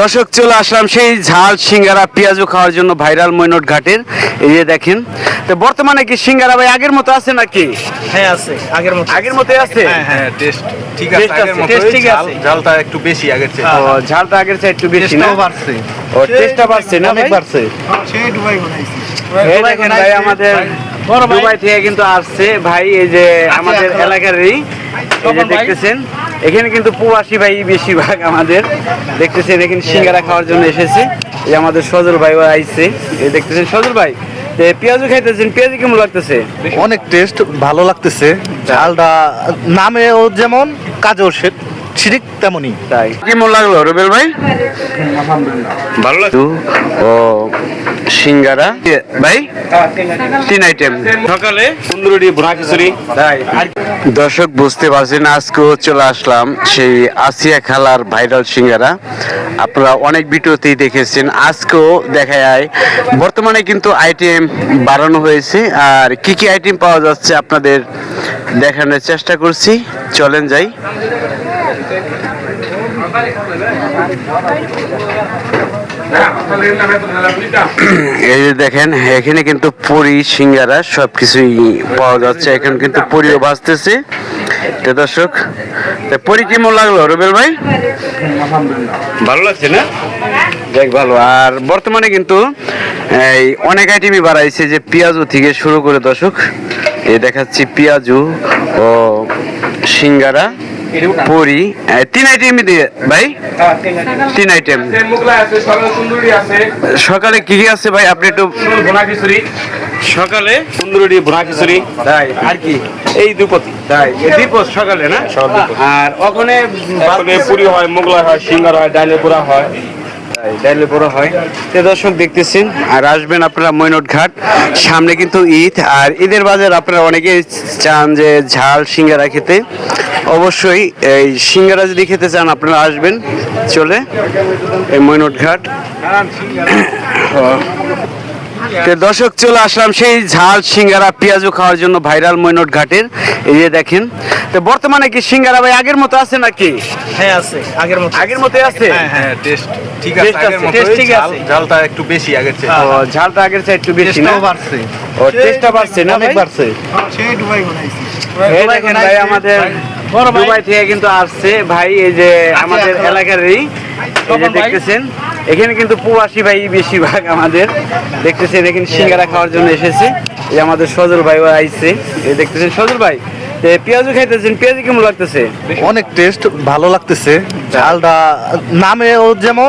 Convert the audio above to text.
দর্শক চলে আসলাম সেই ঝাল সিঙ্গারা পেঁয়াজু খাওয়ার জন্য ভাইরাল মৈনট ঘাটের। এই যে দেখেন, তো বর্তমানে কি সিঙ্গারা ভাই আগের মতো আছে নাকি? হ্যাঁ আছে, আগের মতোই আছে। হ্যাঁ টেস্ট ঠিক আছে, Taste আগের আছে, মতোই, taste ঠিক আছে। ঝালটা একটু বেশি আগের চেয়ে। ও, ঝালটা আগের চেয়ে একটু বেশি না? টেস্টটাও বাড়ছে। ও, টেস্টটা বাড়ছে না অনেক ভাই? বাড়ছে। এই দেখেন ভাই, আমাদের দুবাই থেকে কিন্তু আসছে ভাই, এই যে আমাদের এলাকারই, এই যে দেখতেছেন এখানে কিন্তু প্রবাসী ভাই বেশিরভাগ আমাদের দেখতেছেন, এখানে সিঙ্গারা খাওয়ার জন্য এসেছে। এই আমাদের সজল ভাই আইছে, এই দেখতেছেন সজল ভাই পেঁয়াজু খাইতেছেন, পেঁয়াজু কেমন লাগতেছে? অনেক টেস্ট ভালো লাগতেছে। ঝালটা নামেও যেমন কাজেও ঠিক তেমনই। তাই কেমন লাগলো রুবেল ভাই? ভালো লাগলো। ও, সিঙ্গারা ভাই 3 আইটেম, সকালে সুন্দরী ভুনা খিচুড়ি। তাই দর্শক বুঝতে পারছেন, আজকেও চলে আসলাম সেই আসিয়া খালার ভাইরাল সিঙ্গারা। আপনারা অনেক ভিডিওতেই দেখেছেন, আজকেও দেখা যায়। বর্তমানে কিন্তু আইটেম বাড়ানো হয়েছে, আর কি কি আইটেম পাওয়া যাচ্ছে আপনাদের দেখানোর চেষ্টা করছি। চলেন যাই। এই যে দেখেন, এখানে কিন্তু পুরি সিঙ্গারা সবকিছুই পাওয়া যাচ্ছে। এখন কিন্তু পুরিও ভাজতেছে। তো দর্শক, পুরি কেমন লাগলো রুবেল ভাই? ভালো লাগছে না? দেখ ভালো। আর বর্তমানে কিন্তু এই অনেক আইটেমই বাড়াইছে, যে পেঁয়াজু থেকে শুরু করে দর্শক এই দেখাচ্ছি পেঁয়াজু ও সিঙ্গারা পুরি 3 আইটেম দিয়ে ভাই, 3 আইটেম। সকালে কি কি আছে ভাই, আপনি একটু ভুনা খিচুড়ি, সকালে সুন্দরী ভুনা খিচুড়ি। তাই আর কি এই দুপতি? তাই এই দুপত সকালে না? আর ওখানে পুরি হয়, মোগলাই হয়, সিঙ্গারা হয়, ডালের পোড়া হয়। ডাইলে বড় হয়। তো দর্শক দেখতেছেন, আর আসবেন আপনারা মৈনট ঘাট। সামনে কিন্তু ঈদ, আর ঈদের বাজার আপনারা অনেকেই চান যে ঝাল সিঙ্গারা খেতে। অবশ্যই এই সিঙ্গারা যদি খেতে চান আপনারা আসবেন চলে এই মৈনট ঘাট। তো দর্শক চলে আসলাম সেই ঝাল সিঙ্গারা পেঁয়াজু খাওয়ার জন্য ভাইরাল মৈনট ঘাটের। এই যে দেখেন, তো বর্তমানে কি সিঙ্গারা ভাই আগের মতো আছে নাকি? হ্যাঁ আছে, আগের মতোই আছে। হ্যাঁ টেস্ট ঠিক আছে, Taste আগের আছে, মতোই, taste ঠিক আছে। ঝালটা একটু বেশি আগের চেয়ে। ও, ঝালটা আগের চেয়ে একটু বেশি না? টেস্টটাও বাড়ছে। ও, টেস্টটা বাড়ছে না? অনেক ভাই বাড়ছে। এই দেখেন ভাই, আমাদের দুবাই থেকে কিন্তু আসছে ভাই, এই যে আমাদের এলাকারই, এই যে দেখতেছেন এখানে কিন্তু প্রবাসী ভাই বেশিরভাগ আমাদের দেখতেছেন, এখানে সিঙ্গারা খাওয়ার জন্য এসেছে। এই আমাদের সজল ভাই আইছে, এই দেখতেছেন সজল ভাই পেঁয়াজু খাইতেছেন, পেঁয়াজু কেমন লাগতেছে? অনেক টেস্ট ভালো লাগতেছে। ঝালটা নামেও যেমন